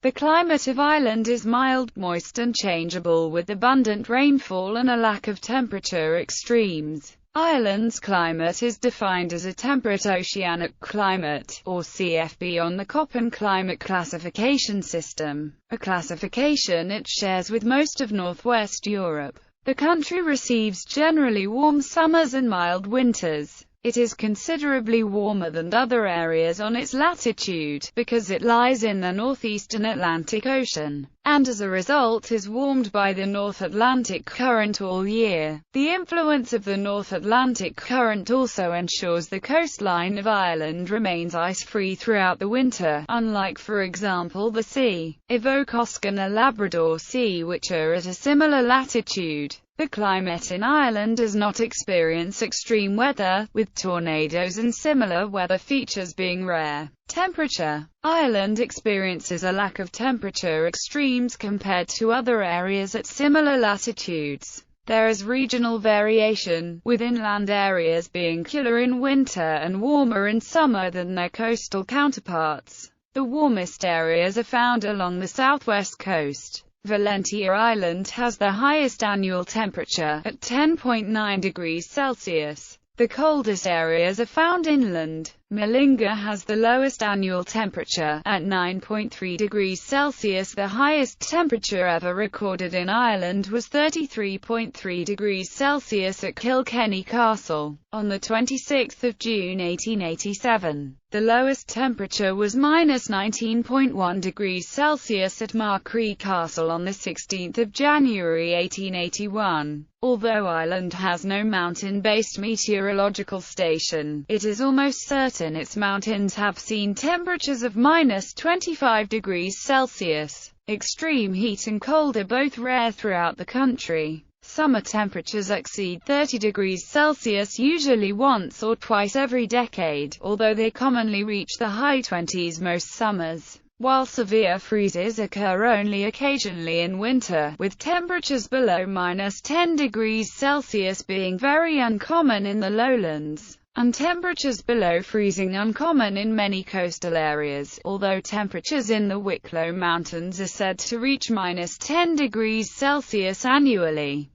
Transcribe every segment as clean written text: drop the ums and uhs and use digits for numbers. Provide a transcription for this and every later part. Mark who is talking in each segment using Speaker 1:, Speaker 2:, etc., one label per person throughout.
Speaker 1: The climate of Ireland is mild, moist and changeable with abundant rainfall and a lack of temperature extremes. Ireland's climate is defined as a temperate oceanic climate, or CFB on the Köppen climate classification system, a classification it shares with most of northwest Europe. The country receives generally warm summers and mild winters. It is considerably warmer than other areas on its latitude, because it lies in the northeastern Atlantic Ocean, and as a result is warmed by the North Atlantic Current all year. The influence of the North Atlantic Current also ensures the coastline of Ireland remains ice-free throughout the winter, unlike for example the Sea of Okhotsk and the Labrador Sea, which are at a similar latitude. The climate in Ireland does not experience extreme weather, with tornadoes and similar weather features being rare. Temperature. Ireland experiences a lack of temperature extremes compared to other areas at similar latitudes. There is regional variation, with inland areas being cooler in winter and warmer in summer than their coastal counterparts. The warmest areas are found along the southwest coast. Valentia Island has the highest annual temperature, at 10.9 degrees Celsius. The coldest areas are found inland. Malinga has the lowest annual temperature, at 9.3 degrees Celsius. The highest temperature ever recorded in Ireland was 33.3 degrees Celsius at Kilkenny Castle, on the 26th of June 1887. The lowest temperature was -19.1 degrees Celsius at Markree Castle on the 16th of January 1881. Although Ireland has no mountain-based meteorological station, it is almost certain its mountains have seen temperatures of -25 degrees Celsius. Extreme heat and cold are both rare throughout the country. Summer temperatures exceed 30 degrees Celsius usually once or twice every decade, although they commonly reach the high 20s most summers, while severe freezes occur only occasionally in winter, with temperatures below -10 degrees Celsius being very uncommon in the lowlands, and temperatures below freezing uncommon in many coastal areas, although temperatures in the Wicklow Mountains are said to reach -10 degrees Celsius annually.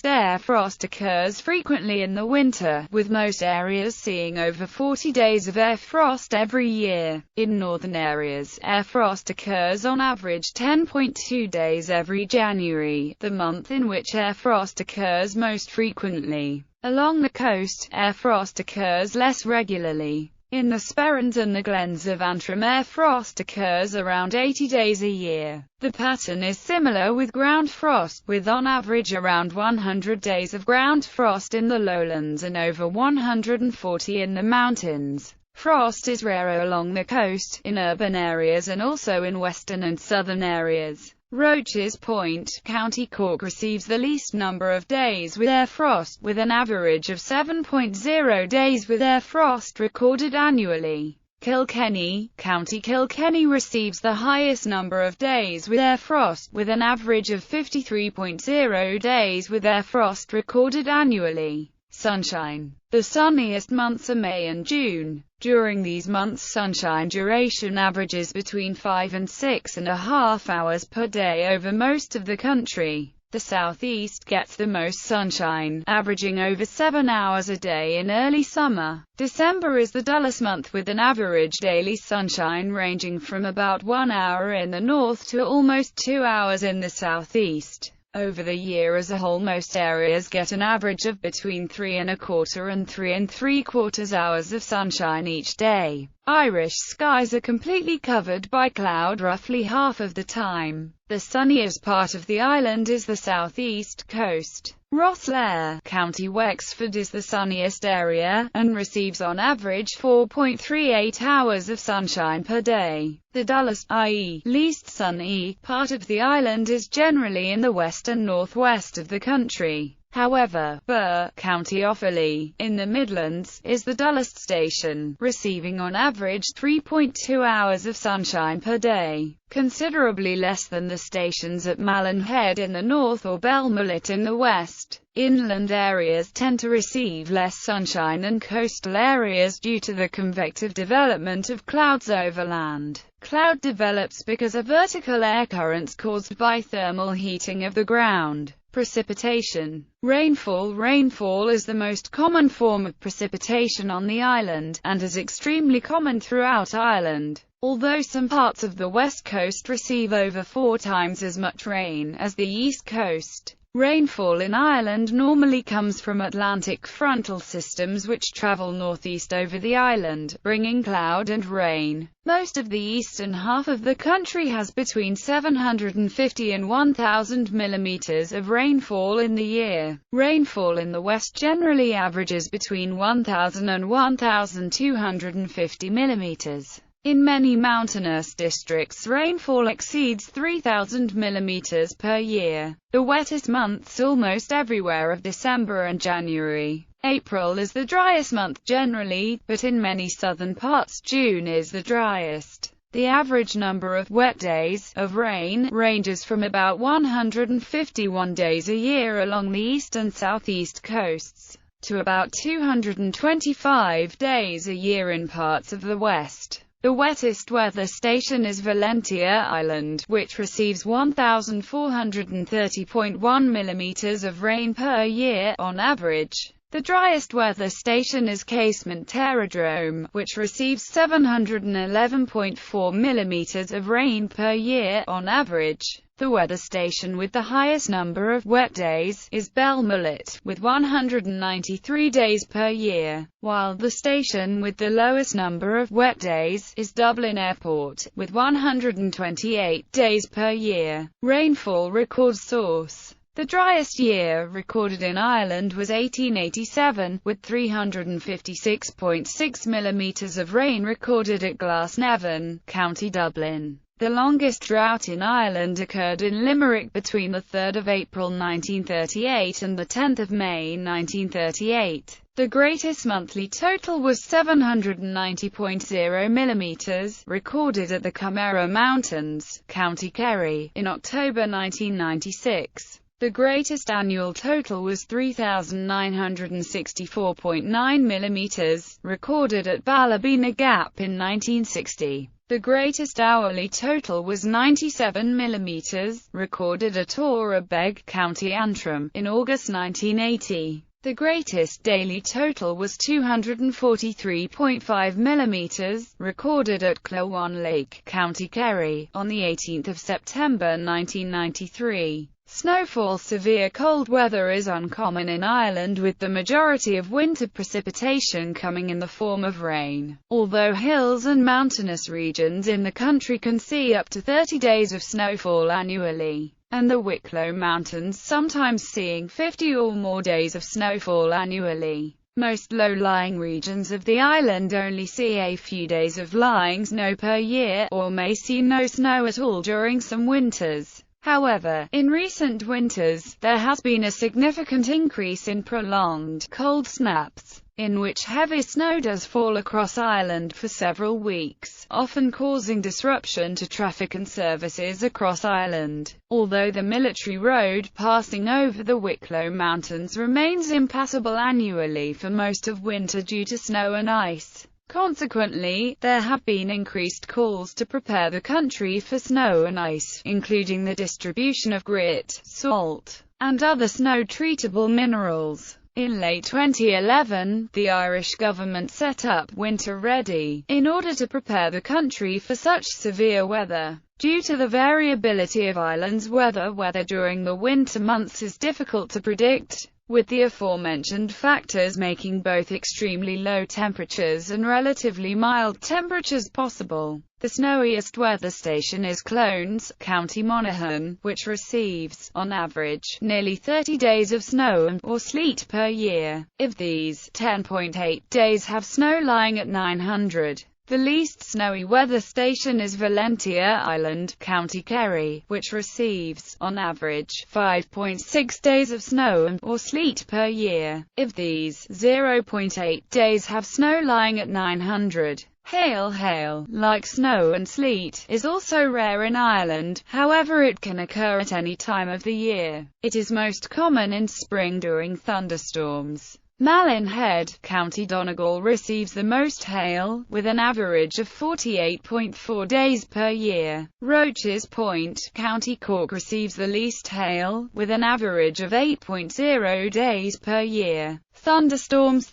Speaker 1: Air frost occurs frequently in the winter, with most areas seeing over 40 days of air frost every year. In northern areas, air frost occurs on average 10.2 days every January, the month in which air frost occurs most frequently. Along the coast, air frost occurs less regularly. In the Sperrins and the Glens of Antrim, air frost occurs around 80 days a year. The pattern is similar with ground frost, with on average around 100 days of ground frost in the lowlands and over 140 in the mountains. Frost is rarer along the coast, in urban areas and also in western and southern areas. Roches Point, County Cork receives the least number of days with air frost, with an average of 7.0 days with air frost recorded annually. Kilkenny, County Kilkenny receives the highest number of days with air frost, with an average of 53.0 days with air frost recorded annually. Sunshine. The sunniest months are May and June. During these months sunshine duration averages between 5 and 6.5 hours per day over most of the country. The southeast gets the most sunshine, averaging over 7 hours a day in early summer. December is the dullest month with an average daily sunshine ranging from about 1 hour in the north to almost 2 hours in the southeast. Over the year as a whole, most areas get an average of between 3.25 and 3.75 hours of sunshine each day. Irish skies are completely covered by cloud roughly half of the time. The sunniest part of the island is the southeast coast. Rosslare, County Wexford is the sunniest area, and receives on average 4.38 hours of sunshine per day. The dullest, i.e., least sunny, part of the island is generally in the west and northwest of the country. However, Burr, County Offaly, in the Midlands, is the dullest station, receiving on average 3.2 hours of sunshine per day, considerably less than the stations at Malin Head in the north or Belmullet in the west. Inland areas tend to receive less sunshine than coastal areas due to the convective development of clouds over land. Cloud develops because of vertical air currents caused by thermal heating of the ground. Precipitation. Rainfall. Rainfall is the most common form of precipitation on the island, and is extremely common throughout Ireland. Although some parts of the west coast receive over 4 times as much rain as the east coast. Rainfall in Ireland normally comes from Atlantic frontal systems which travel northeast over the island, bringing cloud and rain. Most of the eastern half of the country has between 750 and 1,000 millimeters of rainfall in the year. Rainfall in the west generally averages between 1,000 and 1,250 millimeters. In many mountainous districts, rainfall exceeds 3,000 millimeters per year. The wettest months almost everywhere are December and January. April is the driest month generally, but in many southern parts June is the driest. The average number of wet days of rain ranges from about 151 days a year along the east and southeast coasts, to about 225 days a year in parts of the west. The wettest weather station is Valentia Island, which receives 1,430.1 millimeters of rain per year, on average. The driest weather station is Casement Terradrome, which receives 711.4 millimeters of rain per year, on average. The weather station with the highest number of wet days is Belmullet, with 193 days per year, while the station with the lowest number of wet days is Dublin Airport, with 128 days per year. Rainfall record source. The driest year recorded in Ireland was 1887, with 356.6 millimeters of rain recorded at Glasnevin, County Dublin. The longest drought in Ireland occurred in Limerick between the 3rd of April 1938 and the 10th of May 1938. The greatest monthly total was 790.0 millimeters, recorded at the Camera Mountains, County Kerry, in October 1996. The greatest annual total was 3,964.9 millimeters, recorded at Ballabina Gap in 1960. The greatest hourly total was 97 millimeters, recorded at Orabeg, County Antrim, in August 1980. The greatest daily total was 243.5 millimeters, recorded at Clowan Lake, County Kerry, on the 18th of September 1993. Snowfall. Severe cold weather is uncommon in Ireland, with the majority of winter precipitation coming in the form of rain. Although hills and mountainous regions in the country can see up to 30 days of snowfall annually, and the Wicklow Mountains sometimes seeing 50 or more days of snowfall annually. Most low-lying regions of the island only see a few days of lying snow per year, or may see no snow at all during some winters. However, in recent winters, there has been a significant increase in prolonged cold snaps, in which heavy snow does fall across Ireland for several weeks, often causing disruption to traffic and services across Ireland. Although the military road passing over the Wicklow Mountains remains impassable annually for most of winter due to snow and ice. Consequently, there have been increased calls to prepare the country for snow and ice, including the distribution of grit, salt, and other snow-treatable minerals. In late 2011, the Irish government set up Winter Ready, in order to prepare the country for such severe weather. Due to the variability of Ireland's weather during the winter months is difficult to predict, with the aforementioned factors making both extremely low temperatures and relatively mild temperatures possible. The snowiest weather station is Clones, County Monaghan, which receives, on average, nearly 30 days of snow or sleet per year. Of these, 10.8 days have snow lying at 900. The least snowy weather station is Valentia Island, County Kerry, which receives, on average, 5.6 days of snow or sleet per year. Of these, 0.8 days have snow lying at 900. Hail, like snow and sleet, is also rare in Ireland, however it can occur at any time of the year. It is most common in spring during thunderstorms. Malin Head, County Donegal receives the most hail, with an average of 48.4 days per year. Roaches Point, County Cork receives the least hail, with an average of 8.0 days per year. Thunderstorms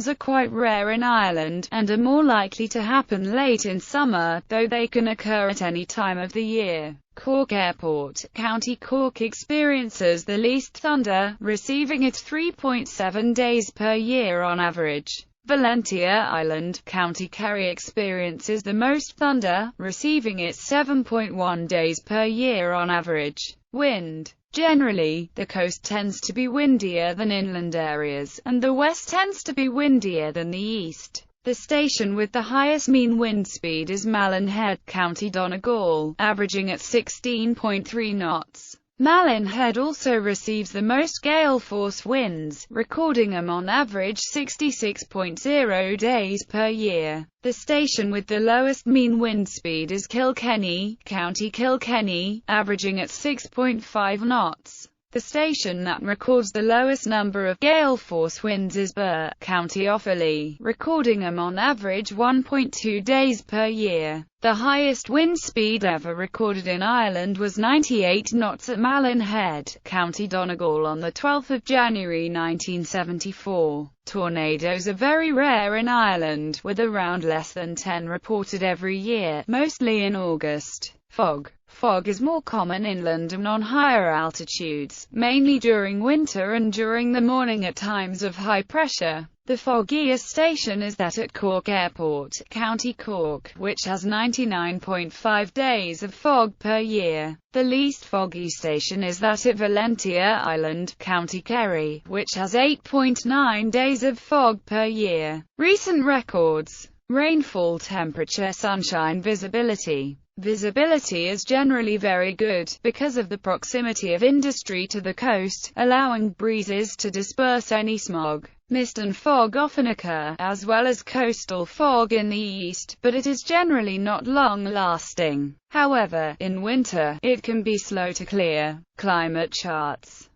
Speaker 1: are quite rare in Ireland, and are more likely to happen late in summer, though they can occur at any time of the year. Cork Airport, County Cork experiences the least thunder, receiving it 3.7 days per year on average. Valentia Island, County Kerry experiences the most thunder, receiving it 7.1 days per year on average. Wind. Generally, the coast tends to be windier than inland areas, and the west tends to be windier than the east. The station with the highest mean wind speed is Malin Head, County Donegal, averaging at 16.3 knots. Malin Head also receives the most gale-force winds, recording them on average 66.0 days per year. The station with the lowest mean wind speed is Kilkenny, County Kilkenny, averaging at 6.5 knots. The station that records the lowest number of gale-force winds is Birr, County Offaly, recording them on average 1.2 days per year. The highest wind speed ever recorded in Ireland was 98 knots at Malin Head, County Donegal on the 12th of January 1974. Tornadoes are very rare in Ireland, with around less than 10 reported every year, mostly in August. Fog is more common inland and on higher altitudes, mainly during winter and during the morning at times of high pressure. The foggiest station is that at Cork Airport, County Cork, which has 99.5 days of fog per year. The least foggy station is that at Valentia Island, County Kerry, which has 8.9 days of fog per year. Recent records. Rainfall, temperature, sunshine, visibility. Visibility is generally very good, because of the proximity of industry to the coast, allowing breezes to disperse any smog. Mist and fog often occur, as well as coastal fog in the east, but it is generally not long-lasting. However, in winter, it can be slow to clear. Climate charts.